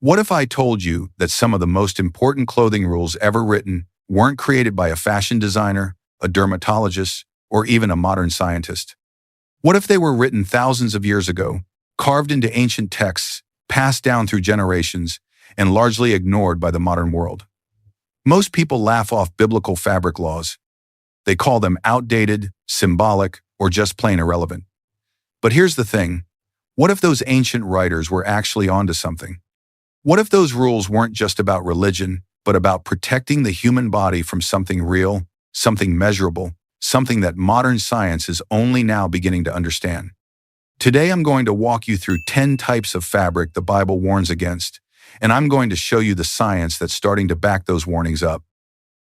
What if I told you that some of the most important clothing rules ever written weren't created by a fashion designer, a dermatologist, or even a modern scientist? What if they were written thousands of years ago, carved into ancient texts, passed down through generations, and largely ignored by the modern world? Most people laugh off biblical fabric laws. They call them outdated, symbolic, or just plain irrelevant. But here's the thing. What if those ancient writers were actually onto something? What if those rules weren't just about religion, but about protecting the human body from something real, something measurable, something that modern science is only now beginning to understand? Today I'm going to walk you through 10 types of fabric the Bible warns against, and I'm going to show you the science that's starting to back those warnings up.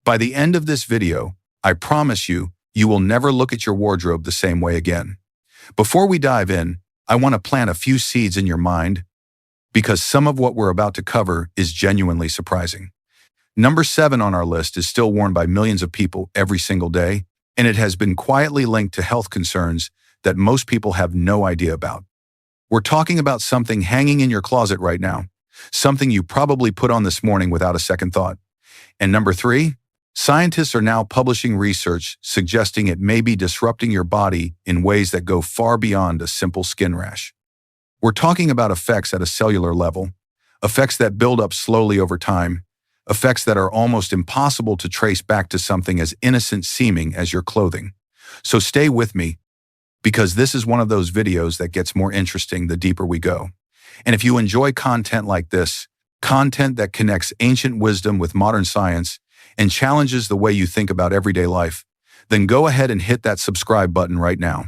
By the end of this video, I promise you, you will never look at your wardrobe the same way again. Before we dive in, I want to plant a few seeds in your mind, because some of what we're about to cover is genuinely surprising. Number 7 on our list is still worn by millions of people every single day, and it has been quietly linked to health concerns that most people have no idea about. We're talking about something hanging in your closet right now, something you probably put on this morning without a second thought. And number 3, scientists are now publishing research suggesting it may be disrupting your body in ways that go far beyond a simple skin rash. We're talking about effects at a cellular level, effects that build up slowly over time, effects that are almost impossible to trace back to something as innocent seeming as your clothing. So stay with me, because this is one of those videos that gets more interesting the deeper we go. And if you enjoy content like this, content that connects ancient wisdom with modern science and challenges the way you think about everyday life, then go ahead and hit that subscribe button right now.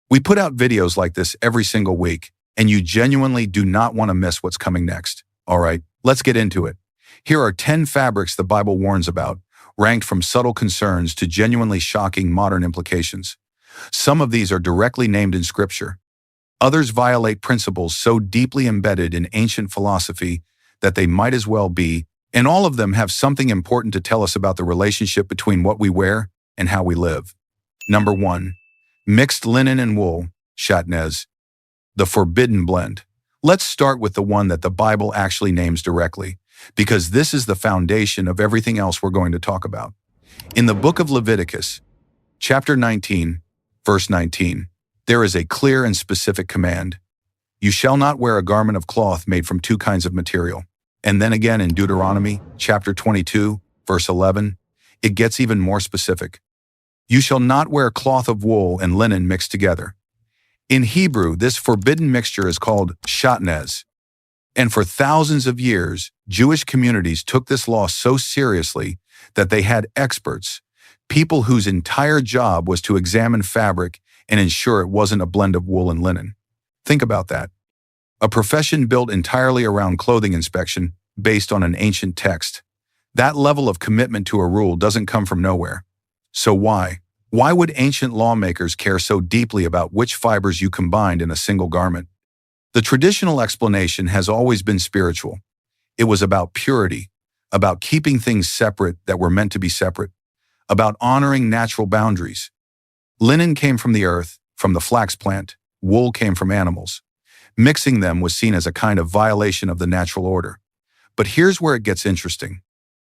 We put out videos like this every single week, and you genuinely do not want to miss what's coming next. All right, let's get into it. Here are 10 fabrics the Bible warns about, ranked from subtle concerns to genuinely shocking modern implications. Some of these are directly named in Scripture. Others violate principles so deeply embedded in ancient philosophy that they might as well be, and all of them have something important to tell us about the relationship between what we wear and how we live. Number 1. Mixed linen and wool, Shaatnez. The forbidden blend. Let's start with the one that the Bible actually names directly, because this is the foundation of everything else we're going to talk about. In the book of Leviticus, chapter 19, verse 19, there is a clear and specific command. You shall not wear a garment of cloth made from 2 kinds of material. And then again in Deuteronomy, chapter 22, verse 11, it gets even more specific. You shall not wear cloth of wool and linen mixed together. In Hebrew, this forbidden mixture is called Shaatnez. And for thousands of years, Jewish communities took this law so seriously that they had experts, people whose entire job was to examine fabric and ensure it wasn't a blend of wool and linen. Think about that. A profession built entirely around clothing inspection based on an ancient text. That level of commitment to a rule doesn't come from nowhere. So why? Why would ancient lawmakers care so deeply about which fibers you combined in a single garment? The traditional explanation has always been spiritual. It was about purity, about keeping things separate that were meant to be separate, about honoring natural boundaries. Linen came from the earth, from the flax plant. Wool came from animals. Mixing them was seen as a kind of violation of the natural order. But here's where it gets interesting.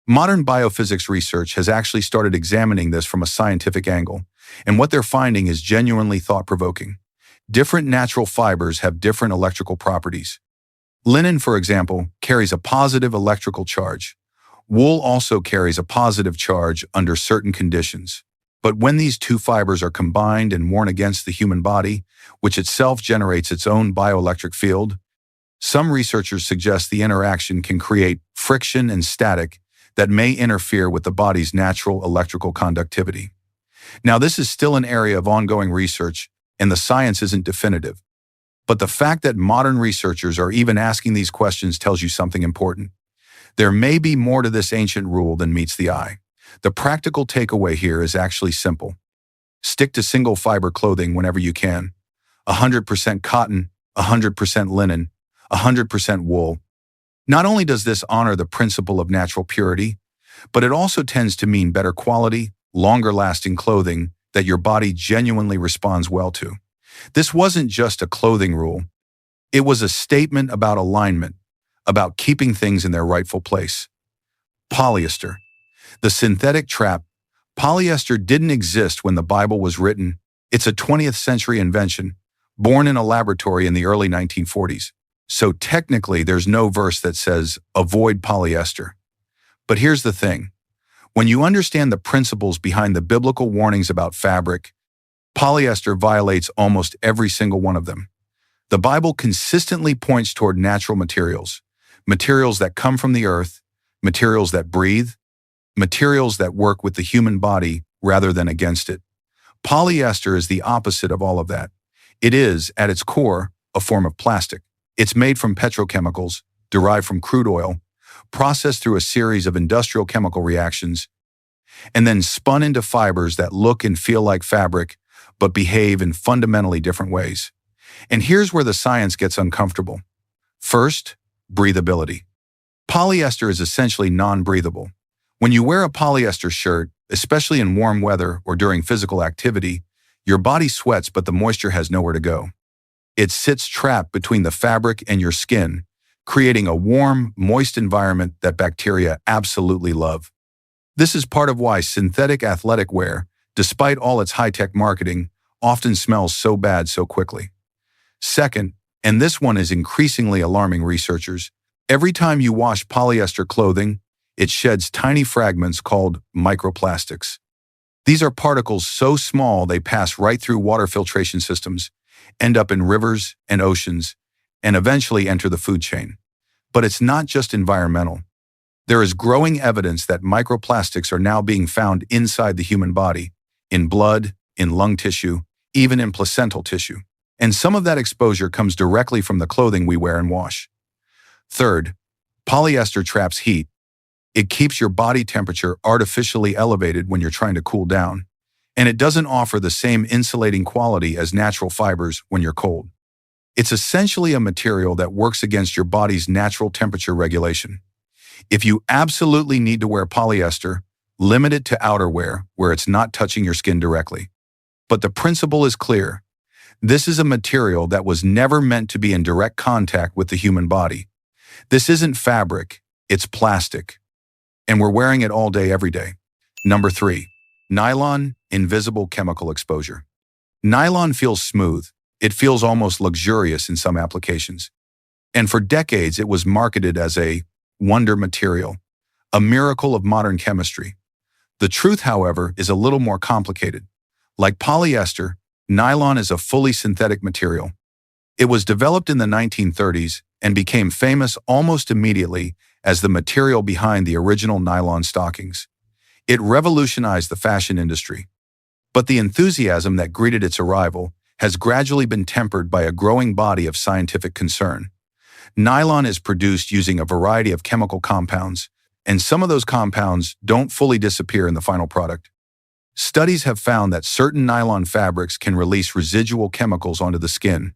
Modern biophysics research has actually started examining this from a scientific angle, and what they're finding is genuinely thought-provoking. Different natural fibers have different electrical properties. Linen, for example, carries a positive electrical charge. Wool also carries a positive charge under certain conditions. But when these 2 fibers are combined and worn against the human body, which itself generates its own bioelectric field, some researchers suggest the interaction can create friction and static that may interfere with the body's natural electrical conductivity. Now, this is still an area of ongoing research, and the science isn't definitive. But the fact that modern researchers are even asking these questions tells you something important. There may be more to this ancient rule than meets the eye. The practical takeaway here is actually simple. Stick to single fiber clothing whenever you can. 100% cotton, 100% linen, 100% wool. Not only does this honor the principle of natural purity, but it also tends to mean better quality, longer-lasting clothing that your body genuinely responds well to. This wasn't just a clothing rule. It was a statement about alignment, about keeping things in their rightful place. Polyester. The synthetic trap. Polyester didn't exist when the Bible was written. It's a 20th century invention, born in a laboratory in the early 1940s. So technically, there's no verse that says, avoid polyester. But here's the thing. When you understand the principles behind the biblical warnings about fabric, polyester violates almost every single one of them. The Bible consistently points toward natural materials, materials that come from the earth, materials that breathe, materials that work with the human body rather than against it. Polyester is the opposite of all of that. It is, at its core, a form of plastic. It's made from petrochemicals, derived from crude oil, processed through a series of industrial chemical reactions, and then spun into fibers that look and feel like fabric, but behave in fundamentally different ways. And here's where the science gets uncomfortable. First, breathability. Polyester is essentially non-breathable. When you wear a polyester shirt, especially in warm weather or during physical activity, your body sweats but the moisture has nowhere to go. It sits trapped between the fabric and your skin, creating a warm, moist environment that bacteria absolutely love. This is part of why synthetic athletic wear, despite all its high-tech marketing, often smells so bad so quickly. Second, and this one is increasingly alarming researchers, every time you wash polyester clothing, it sheds tiny fragments called microplastics. These are particles so small they pass right through water filtration systems, end up in rivers and oceans, and eventually enter the food chain. But it's not just environmental. There is growing evidence that microplastics are now being found inside the human body, in blood, in lung tissue, even in placental tissue. And some of that exposure comes directly from the clothing we wear and wash. Third, polyester traps heat. It keeps your body temperature artificially elevated when you're trying to cool down, and it doesn't offer the same insulating quality as natural fibers when you're cold. It's essentially a material that works against your body's natural temperature regulation. If you absolutely need to wear polyester, limit it to outerwear where it's not touching your skin directly. But the principle is clear. This is a material that was never meant to be in direct contact with the human body. This isn't fabric, it's plastic. And we're wearing it all day, every day. Number 3, nylon, invisible chemical exposure. Nylon feels smooth. It feels almost luxurious in some applications. And for decades, it was marketed as a wonder material, a miracle of modern chemistry. The truth, however, is a little more complicated. Like polyester, nylon is a fully synthetic material. It was developed in the 1930s and became famous almost immediately as the material behind the original nylon stockings. It revolutionized the fashion industry. But the enthusiasm that greeted its arrival has gradually been tempered by a growing body of scientific concern. Nylon is produced using a variety of chemical compounds, and some of those compounds don't fully disappear in the final product. Studies have found that certain nylon fabrics can release residual chemicals onto the skin,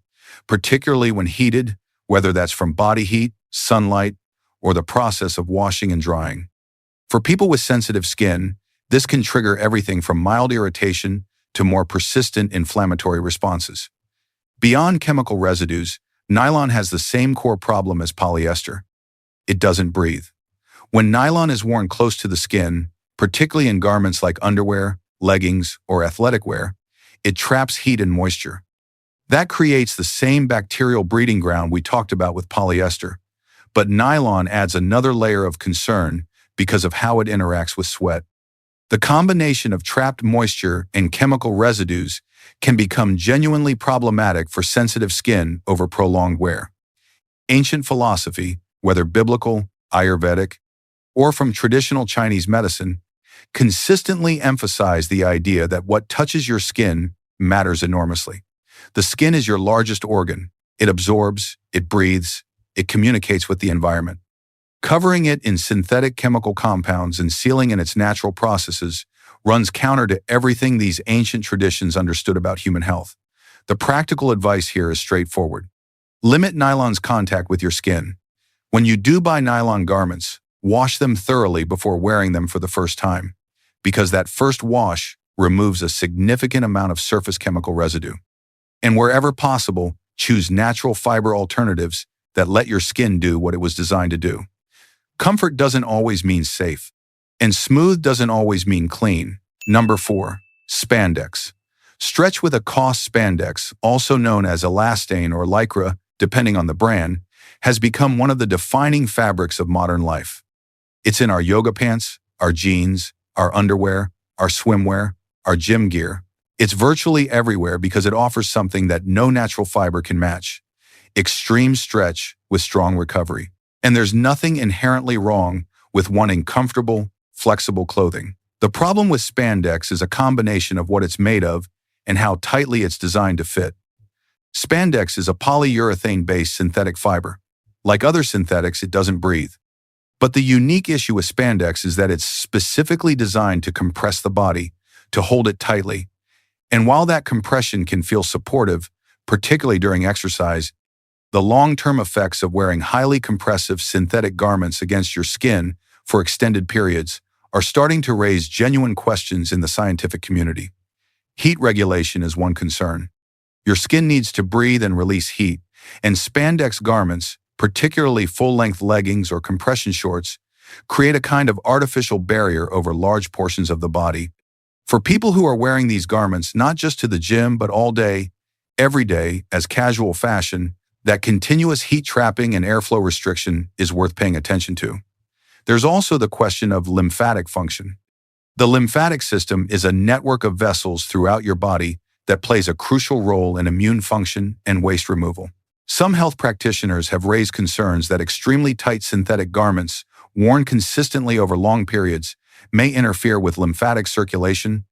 particularly when heated, whether that's from body heat, sunlight, or the process of washing and drying. For people with sensitive skin, this can trigger everything from mild irritation to more persistent inflammatory responses. Beyond chemical residues, nylon has the same core problem as polyester. It doesn't breathe. When nylon is worn close to the skin, particularly in garments like underwear, leggings, or athletic wear, it traps heat and moisture. That creates the same bacterial breeding ground we talked about with polyester. But nylon adds another layer of concern because of how it interacts with sweat. The combination of trapped moisture and chemical residues can become genuinely problematic for sensitive skin over prolonged wear. Ancient philosophy, whether biblical, Ayurvedic, or from traditional Chinese medicine, consistently emphasize the idea that what touches your skin matters enormously. The skin is your largest organ. It absorbs, it breathes, it communicates with the environment. Covering it in synthetic chemical compounds and sealing in its natural processes runs counter to everything these ancient traditions understood about human health. The practical advice here is straightforward. Limit nylon's contact with your skin. When you do buy nylon garments, wash them thoroughly before wearing them for the first time, because that first wash removes a significant amount of surface chemical residue. And wherever possible, choose natural fiber alternatives that let your skin do what it was designed to do. Comfort doesn't always mean safe, and smooth doesn't always mean clean. Number 4. Spandex. Stretch with a cloth. Spandex, also known as elastane or lycra, depending on the brand, has become one of the defining fabrics of modern life. It's in our yoga pants, our jeans, our underwear, our swimwear, our gym gear. It's virtually everywhere because it offers something that no natural fiber can match: extreme stretch with strong recovery. And there's nothing inherently wrong with wanting comfortable, flexible clothing. The problem with spandex is a combination of what it's made of and how tightly it's designed to fit. Spandex is a polyurethane-based synthetic fiber. Like other synthetics, it doesn't breathe. But the unique issue with spandex is that it's specifically designed to compress the body, to hold it tightly. And while that compression can feel supportive, particularly during exercise, the long-term effects of wearing highly compressive synthetic garments against your skin for extended periods are starting to raise genuine questions in the scientific community. Heat regulation is one concern. Your skin needs to breathe and release heat, and spandex garments, particularly full-length leggings or compression shorts, create a kind of artificial barrier over large portions of the body. For people who are wearing these garments not just to the gym but all day, every day, as casual fashion, that continuous heat trapping and airflow restriction is worth paying attention to. There's also the question of lymphatic function. The lymphatic system is a network of vessels throughout your body that plays a crucial role in immune function and waste removal. Some health practitioners have raised concerns that extremely tight synthetic garments, worn consistently over long periods, may interfere with lymphatic circulation,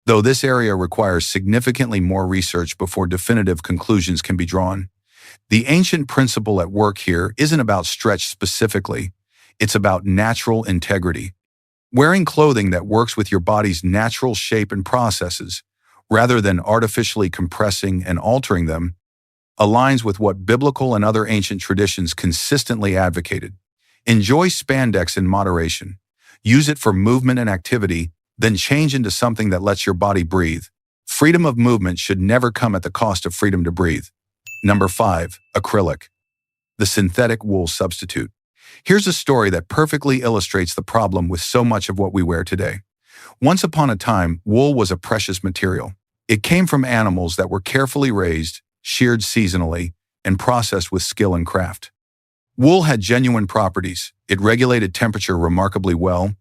though this area requires significantly more research before definitive conclusions can be drawn. The ancient principle at work here isn't about stretch specifically, it's about natural integrity. Wearing clothing that works with your body's natural shape and processes, rather than artificially compressing and altering them, aligns with what biblical and other ancient traditions consistently advocated. Enjoy spandex in moderation. Use it for movement and activity, then change into something that lets your body breathe. Freedom of movement should never come at the cost of freedom to breathe. Number 5. Acrylic. The synthetic wool substitute. Here's a story that perfectly illustrates the problem with so much of what we wear today. Once upon a time, wool was a precious material. It came from animals that were carefully raised, sheared seasonally, and processed with skill and craft. Wool had genuine properties. It regulated temperature remarkably well.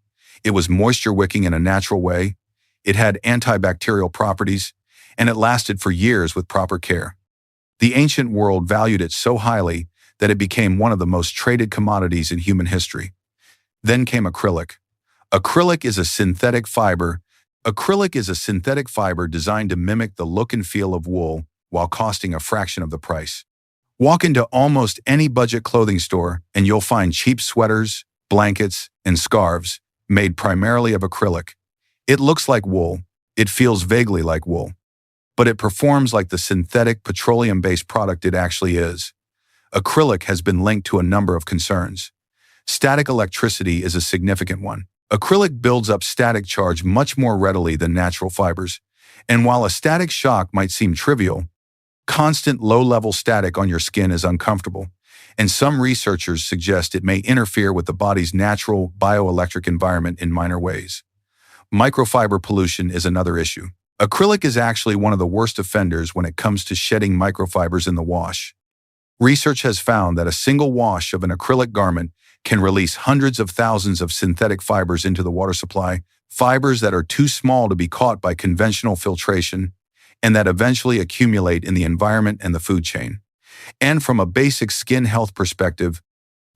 It was moisture-wicking in a natural way. It had antibacterial properties, and it lasted for years with proper care. The ancient world valued it so highly that it became one of the most traded commodities in human history. Then came acrylic. Acrylic is a synthetic fiber. Acrylic is a synthetic fiber designed to mimic the look and feel of wool while costing a fraction of the price. Walk into almost any budget clothing store and you'll find cheap sweaters, blankets, and scarves made primarily of acrylic. It looks like wool. It feels vaguely like wool. But it performs like the synthetic petroleum-based product it actually is. Acrylic has been linked to a number of concerns. Static electricity is a significant one. Acrylic builds up static charge much more readily than natural fibers, and while a static shock might seem trivial, constant low-level static on your skin is uncomfortable, and some researchers suggest it may interfere with the body's natural bioelectric environment in minor ways. Microfiber pollution is another issue. Acrylic is actually one of the worst offenders when it comes to shedding microfibers in the wash. Research has found that a single wash of an acrylic garment can release hundreds of thousands of synthetic fibers into the water supply, fibers that are too small to be caught by conventional filtration, and that eventually accumulate in the environment and the food chain. And from a basic skin health perspective,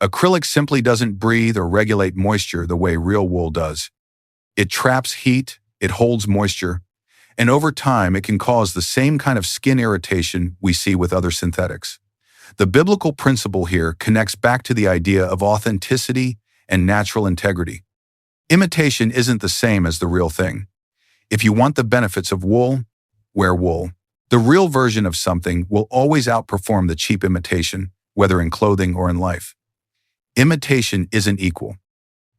acrylic simply doesn't breathe or regulate moisture the way real wool does. It traps heat, it holds moisture, and over time it can cause the same kind of skin irritation we see with other synthetics. The biblical principle here connects back to the idea of authenticity and natural integrity. Imitation isn't the same as the real thing. If you want the benefits of wool, wear wool. The real version of something will always outperform the cheap imitation, whether in clothing or in life. Imitation isn't equal.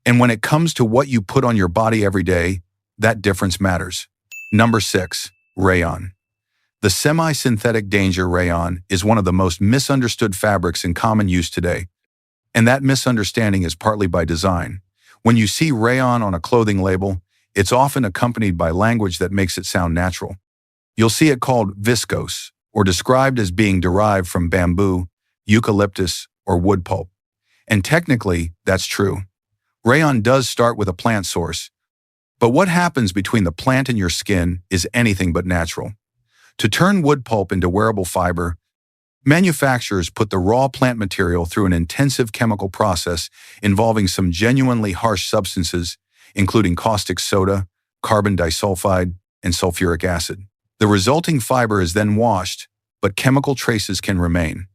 And when it comes to what you put on your body every day, that difference matters. Number 6. Rayon. The semi-synthetic danger rayon is one of the most misunderstood fabrics in common use today, and that misunderstanding is partly by design. When you see rayon on a clothing label, it's often accompanied by language that makes it sound natural. You'll see it called viscose, or described as being derived from bamboo, eucalyptus, or wood pulp. And technically, that's true. Rayon does start with a plant source, but what happens between the plant and your skin is anything but natural. To turn wood pulp into wearable fiber, manufacturers put the raw plant material through an intensive chemical process involving some genuinely harsh substances, including caustic soda, carbon disulfide, and sulfuric acid. The resulting fiber is then washed, but chemical traces can remain.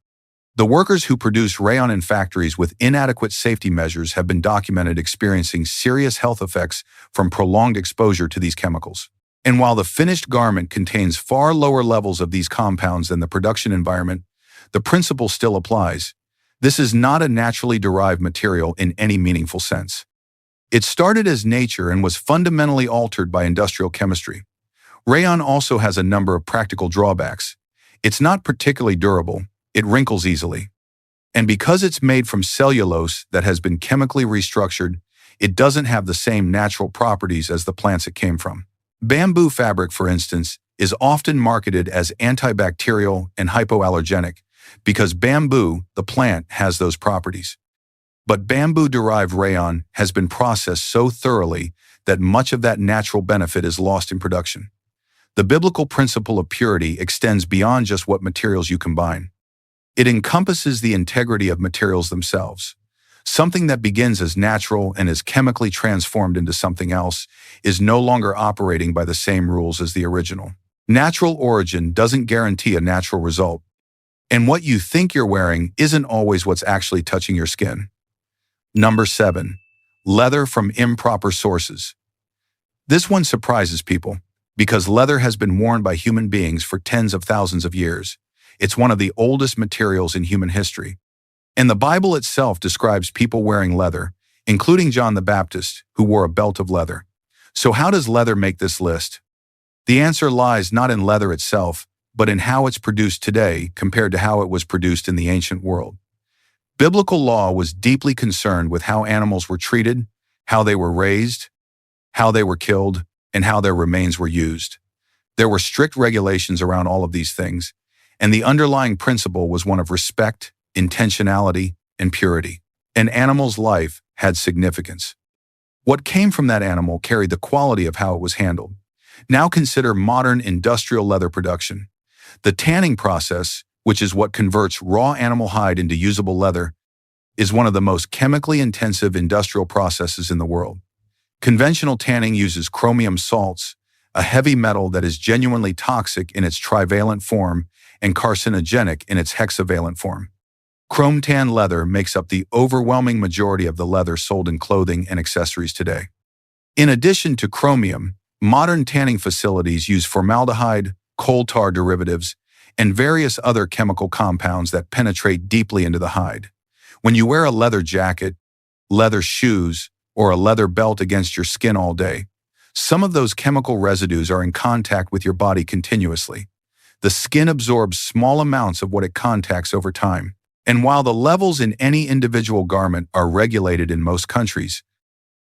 The workers who produce rayon in factories with inadequate safety measures have been documented experiencing serious health effects from prolonged exposure to these chemicals. And while the finished garment contains far lower levels of these compounds than the production environment, the principle still applies. This is not a naturally derived material in any meaningful sense. It started as nature and was fundamentally altered by industrial chemistry. Rayon also has a number of practical drawbacks. It's not particularly durable. It wrinkles easily. And because it's made from cellulose that has been chemically restructured, it doesn't have the same natural properties as the plants it came from. Bamboo fabric, for instance, is often marketed as antibacterial and hypoallergenic because bamboo, the plant, has those properties. But bamboo-derived rayon has been processed so thoroughly that much of that natural benefit is lost in production. The biblical principle of purity extends beyond just what materials you combine. It encompasses the integrity of materials themselves. Something that begins as natural and is chemically transformed into something else is no longer operating by the same rules as the original. Natural origin doesn't guarantee a natural result, and what you think you're wearing isn't always what's actually touching your skin. Number 7. Leather from improper sources. This one surprises people because leather has been worn by human beings for tens of thousands of years. It's one of the oldest materials in human history. And the Bible itself describes people wearing leather, including John the Baptist, who wore a belt of leather. So how does leather make this list? The answer lies not in leather itself, but in how it's produced today compared to how it was produced in the ancient world. Biblical law was deeply concerned with how animals were treated, how they were raised, how they were killed, and how their remains were used. There were strict regulations around all of these things, and the underlying principle was one of respect, intentionality, and purity. An animal's life had significance. What came from that animal carried the quality of how it was handled. Now consider modern industrial leather production. The tanning process, which is what converts raw animal hide into usable leather, is one of the most chemically intensive industrial processes in the world. Conventional tanning uses chromium salts, a heavy metal that is genuinely toxic in its trivalent form and carcinogenic in its hexavalent form. Chrome tan leather makes up the overwhelming majority of the leather sold in clothing and accessories today. In addition to chromium, modern tanning facilities use formaldehyde, coal tar derivatives, and various other chemical compounds that penetrate deeply into the hide. When you wear a leather jacket, leather shoes, or a leather belt against your skin all day, some of those chemical residues are in contact with your body continuously. The skin absorbs small amounts of what it contacts over time. And while the levels in any individual garment are regulated in most countries,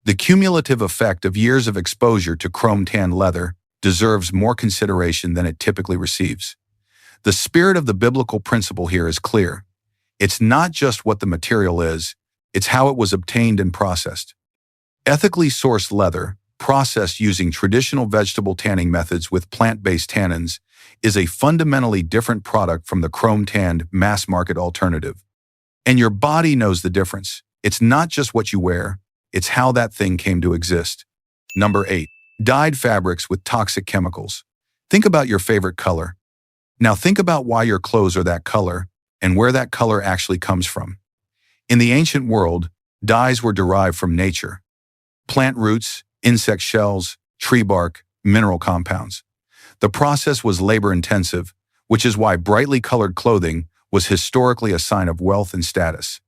the cumulative effect of years of exposure to chrome tan leather deserves more consideration than it typically receives. The spirit of the biblical principle here is clear. It's not just what the material is, it's how it was obtained and processed. Ethically sourced leather, processed using traditional vegetable tanning methods with plant-based tannins, is a fundamentally different product from the chrome-tanned mass-market alternative. And your body knows the difference. It's not just what you wear, it's how that thing came to exist. Number 8. Dyed fabrics with toxic chemicals. Think about your favorite color. Now think about why your clothes are that color and where that color actually comes from. In the ancient world, dyes were derived from nature. Plant roots, insect shells, tree bark, mineral compounds. The process was labor-intensive, which is why brightly colored clothing was historically a sign of wealth and status.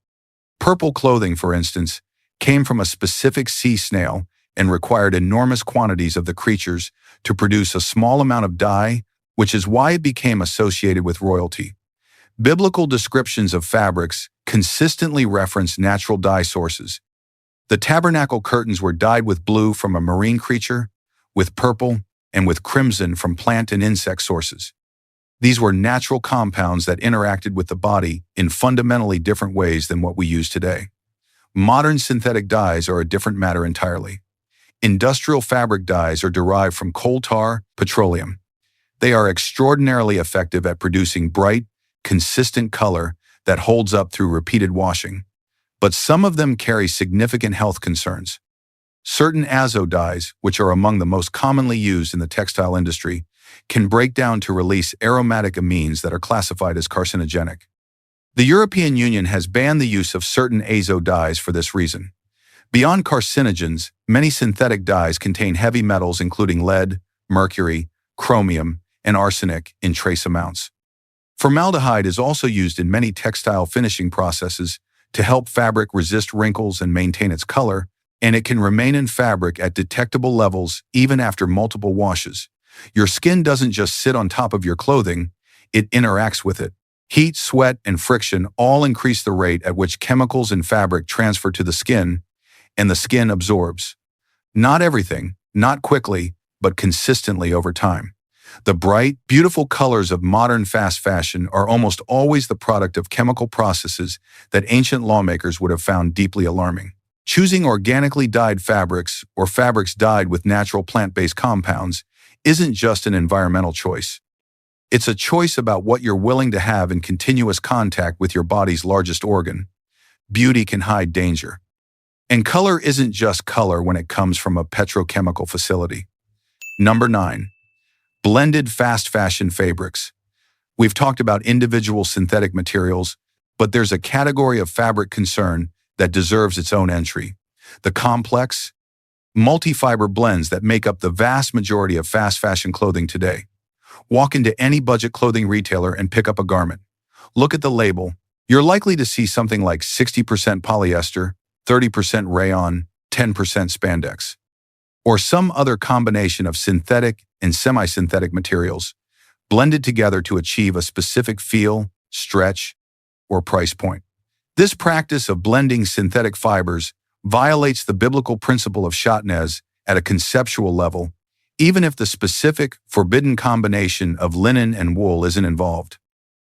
Purple clothing, for instance, came from a specific sea snail and required enormous quantities of the creatures to produce a small amount of dye which is why it became associated with royalty. Biblical descriptions of fabrics consistently reference natural dye sources. The tabernacle curtains were dyed with blue from a marine creature, with purple, and with crimson from plant and insect sources. These were natural compounds that interacted with the body in fundamentally different ways than what we use today. Modern synthetic dyes are a different matter entirely. Industrial fabric dyes are derived from coal tar, petroleum. They are extraordinarily effective at producing bright, consistent color that holds up through repeated washing. But some of them carry significant health concerns. Certain azo dyes, which are among the most commonly used in the textile industry, can break down to release aromatic amines that are classified as carcinogenic. The European Union has banned the use of certain azo dyes for this reason. Beyond carcinogens, many synthetic dyes contain heavy metals including lead, mercury, chromium, and arsenic in trace amounts. Formaldehyde is also used in many textile finishing processes to help fabric resist wrinkles and maintain its color, and it can remain in fabric at detectable levels even after multiple washes. Your skin doesn't just sit on top of your clothing, it interacts with it. Heat, sweat, and friction all increase the rate at which chemicals in fabric transfer to the skin, and the skin absorbs. Not everything, not quickly, but consistently over time. The bright, beautiful colors of modern fast fashion are almost always the product of chemical processes that ancient lawmakers would have found deeply alarming. Choosing organically dyed fabrics or fabrics dyed with natural plant-based compounds isn't just an environmental choice. It's a choice about what you're willing to have in continuous contact with your body's largest organ. Beauty can hide danger. And color isn't just color when it comes from a petrochemical facility. Number 9. Blended fast fashion fabrics. We've talked about individual synthetic materials, but there's a category of fabric concern that deserves its own entry. The complex, multi-fiber blends that make up the vast majority of fast fashion clothing today. Walk into any budget clothing retailer and pick up a garment. Look at the label. You're likely to see something like 60% polyester, 30% rayon, 10% spandex, or some other combination of synthetic and semi-synthetic materials blended together to achieve a specific feel, stretch, or price point. This practice of blending synthetic fibers violates the biblical principle of Shaatnez at a conceptual level, even if the specific, forbidden combination of linen and wool isn't involved.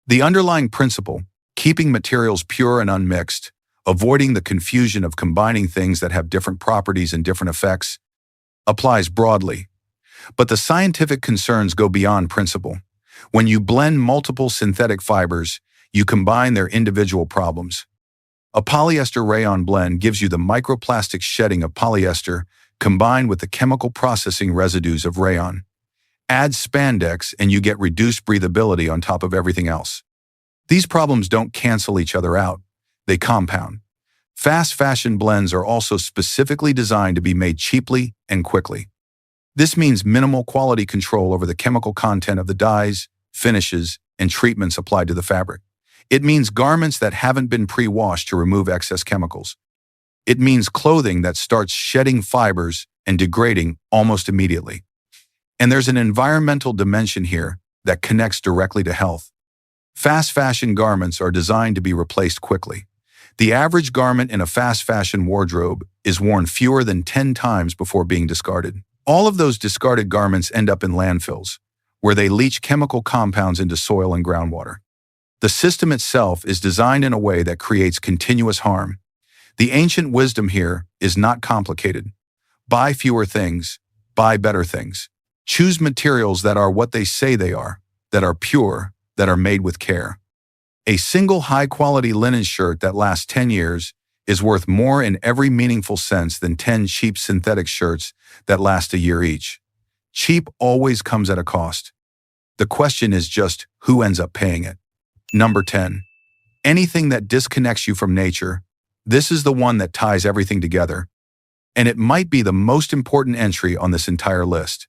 The underlying principle, keeping materials pure and unmixed, avoiding the confusion of combining things that have different properties and different effects, applies broadly. But the scientific concerns go beyond principle. When you blend multiple synthetic fibers, you combine their individual problems. A polyester rayon blend gives you the microplastic shedding of polyester combined with the chemical processing residues of rayon. Add spandex and you get reduced breathability on top of everything else. These problems don't cancel each other out, they compound. Fast fashion blends are also specifically designed to be made cheaply and quickly. This means minimal quality control over the chemical content of the dyes, finishes, and treatments applied to the fabric. It means garments that haven't been pre-washed to remove excess chemicals. It means clothing that starts shedding fibers and degrading almost immediately. And there's an environmental dimension here that connects directly to health. Fast fashion garments are designed to be replaced quickly. The average garment in a fast fashion wardrobe is worn fewer than 10 times before being discarded. All of those discarded garments end up in landfills, where they leach chemical compounds into soil and groundwater. The system itself is designed in a way that creates continuous harm. The ancient wisdom here is not complicated. Buy fewer things, buy better things. Choose materials that are what they say they are, that are pure, that are made with care. A single high-quality linen shirt that lasts 10 years is worth more in every meaningful sense than 10 cheap synthetic shirts that last a year each. Cheap always comes at a cost. The question is just who ends up paying it. Number 10. Anything that disconnects you from nature. This is the one that ties everything together, and it might be the most important entry on this entire list.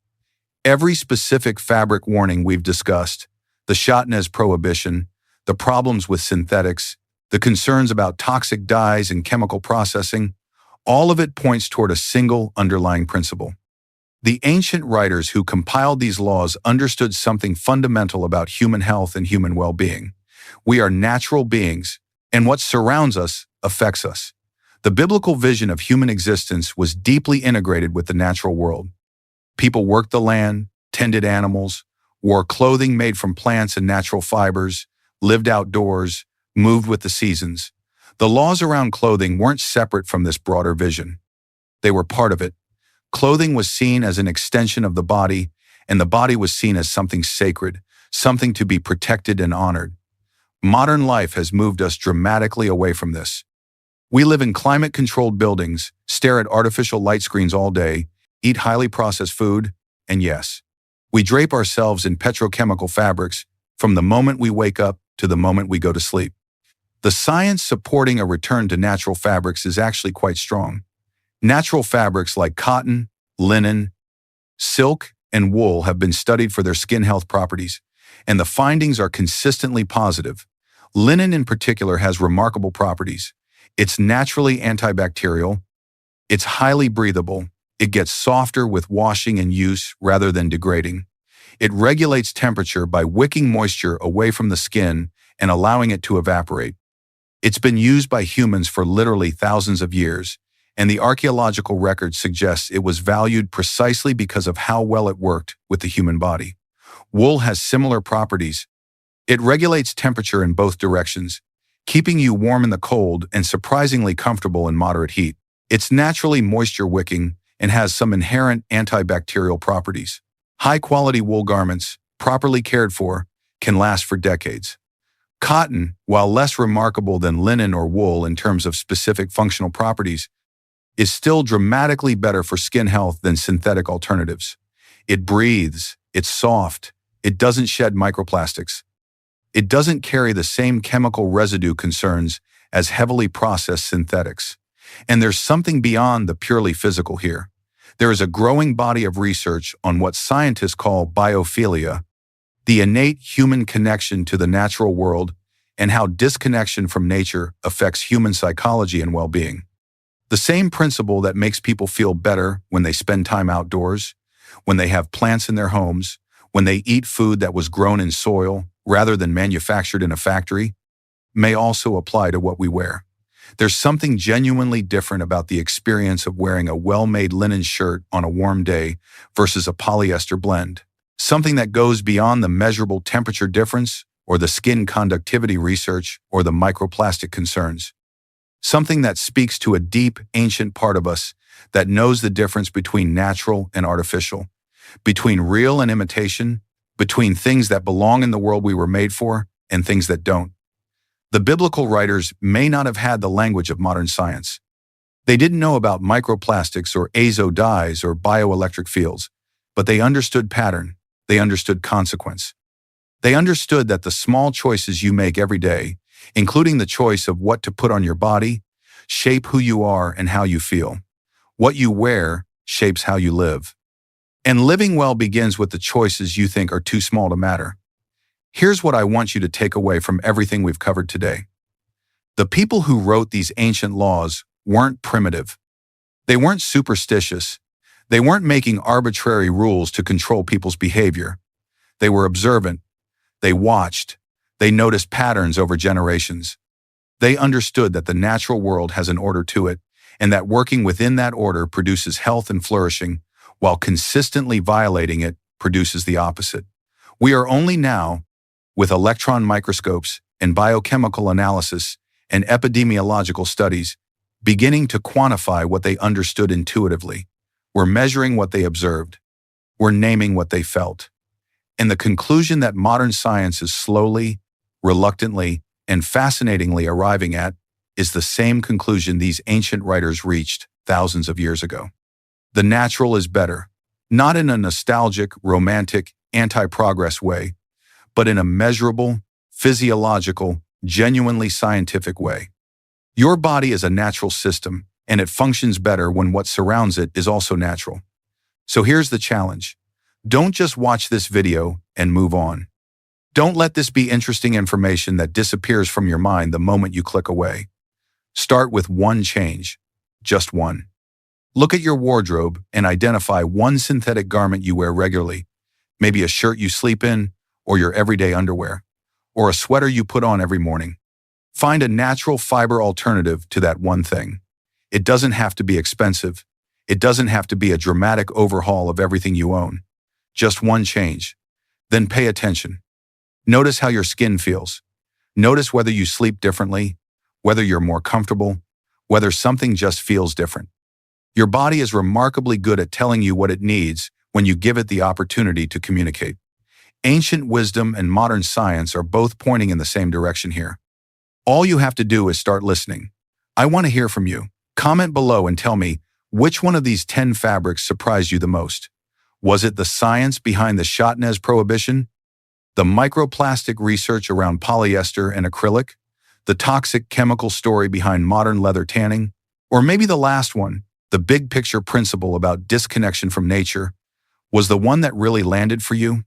Every specific fabric warning we've discussed, the Shaatnez prohibition, the problems with synthetics, the concerns about toxic dyes and chemical processing, all of it points toward a single underlying principle. The ancient writers who compiled these laws understood something fundamental about human health and human well-being. We are natural beings, and what surrounds us affects us. The biblical vision of human existence was deeply integrated with the natural world. People worked the land, tended animals, wore clothing made from plants and natural fibers, lived outdoors, moved with the seasons. The laws around clothing weren't separate from this broader vision. They were part of it. Clothing was seen as an extension of the body, and the body was seen as something sacred, something to be protected and honored. Modern life has moved us dramatically away from this. We live in climate-controlled buildings, stare at artificial light screens all day, eat highly processed food, and yes, we drape ourselves in petrochemical fabrics from the moment we wake up to the moment we go to sleep. The science supporting a return to natural fabrics is actually quite strong. Natural fabrics like cotton, linen, silk, and wool have been studied for their skin health properties, and the findings are consistently positive. Linen in particular has remarkable properties. It's naturally antibacterial, it's highly breathable, it gets softer with washing and use rather than degrading. It regulates temperature by wicking moisture away from the skin and allowing it to evaporate. It's been used by humans for literally thousands of years, and the archaeological record suggests it was valued precisely because of how well it worked with the human body. Wool has similar properties. It regulates temperature in both directions, keeping you warm in the cold and surprisingly comfortable in moderate heat. It's naturally moisture-wicking and has some inherent antibacterial properties. High-quality wool garments, properly cared for, can last for decades. Cotton, while less remarkable than linen or wool in terms of specific functional properties, is still dramatically better for skin health than synthetic alternatives. It breathes, it's soft, it doesn't shed microplastics. It doesn't carry the same chemical residue concerns as heavily processed synthetics. And there's something beyond the purely physical here. There is a growing body of research on what scientists call biophilia, the innate human connection to the natural world, and how disconnection from nature affects human psychology and well-being. The same principle that makes people feel better when they spend time outdoors, when they have plants in their homes, when they eat food that was grown in soil rather than manufactured in a factory, may also apply to what we wear. There's something genuinely different about the experience of wearing a well-made linen shirt on a warm day versus a polyester blend. Something that goes beyond the measurable temperature difference or the skin conductivity research or the microplastic concerns. Something that speaks to a deep, ancient part of us that knows the difference between natural and artificial, between real and imitation, between things that belong in the world we were made for and things that don't. The biblical writers may not have had the language of modern science. They didn't know about microplastics or azo dyes or bioelectric fields, but they understood pattern, they understood consequence. They understood that the small choices you make every day, including the choice of what to put on your body, shape who you are and how you feel. What you wear shapes how you live. And living well begins with the choices you think are too small to matter. Here's what I want you to take away from everything we've covered today. The people who wrote these ancient laws weren't primitive. They weren't superstitious. They weren't making arbitrary rules to control people's behavior. They were observant. They watched. They noticed patterns over generations. They understood that the natural world has an order to it, and that working within that order produces health and flourishing, while consistently violating it produces the opposite. We are only now, with electron microscopes and biochemical analysis and epidemiological studies, beginning to quantify what they understood intuitively. We're measuring what they observed. We're naming what they felt. And the conclusion that modern science is slowly, reluctantly, and fascinatingly arriving at is the same conclusion these ancient writers reached thousands of years ago. The natural is better, not in a nostalgic, romantic, anti-progress way, but in a measurable, physiological, genuinely scientific way. Your body is a natural system, and it functions better when what surrounds it is also natural. So here's the challenge. Don't just watch this video and move on. Don't let this be interesting information that disappears from your mind the moment you click away. Start with one change, just one. Look at your wardrobe and identify one synthetic garment you wear regularly, maybe a shirt you sleep in, or your everyday underwear, or a sweater you put on every morning. Find a natural fiber alternative to that one thing. It doesn't have to be expensive. It doesn't have to be a dramatic overhaul of everything you own. Just one change. Then pay attention. Notice how your skin feels. Notice whether you sleep differently, whether you're more comfortable, whether something just feels different. Your body is remarkably good at telling you what it needs when you give it the opportunity to communicate. Ancient wisdom and modern science are both pointing in the same direction here. All you have to do is start listening. I want to hear from you. Comment below and tell me, which one of these 10 fabrics surprised you the most? Was it the science behind the Shaatnez prohibition? The microplastic research around polyester and acrylic? The toxic chemical story behind modern leather tanning? Or maybe the last one, the big picture principle about disconnection from nature, was the one that really landed for you?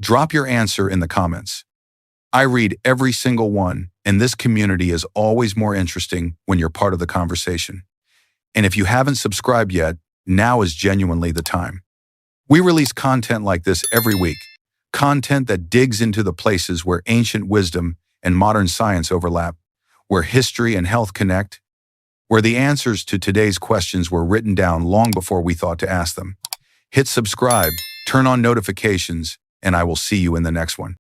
Drop your answer in the comments. I read every single one, and this community is always more interesting when you're part of the conversation. And if you haven't subscribed yet, now is genuinely the time. We release content like this every week, content that digs into the places where ancient wisdom and modern science overlap, where history and health connect, where the answers to today's questions were written down long before we thought to ask them. Hit subscribe, turn on notifications, and I will see you in the next one.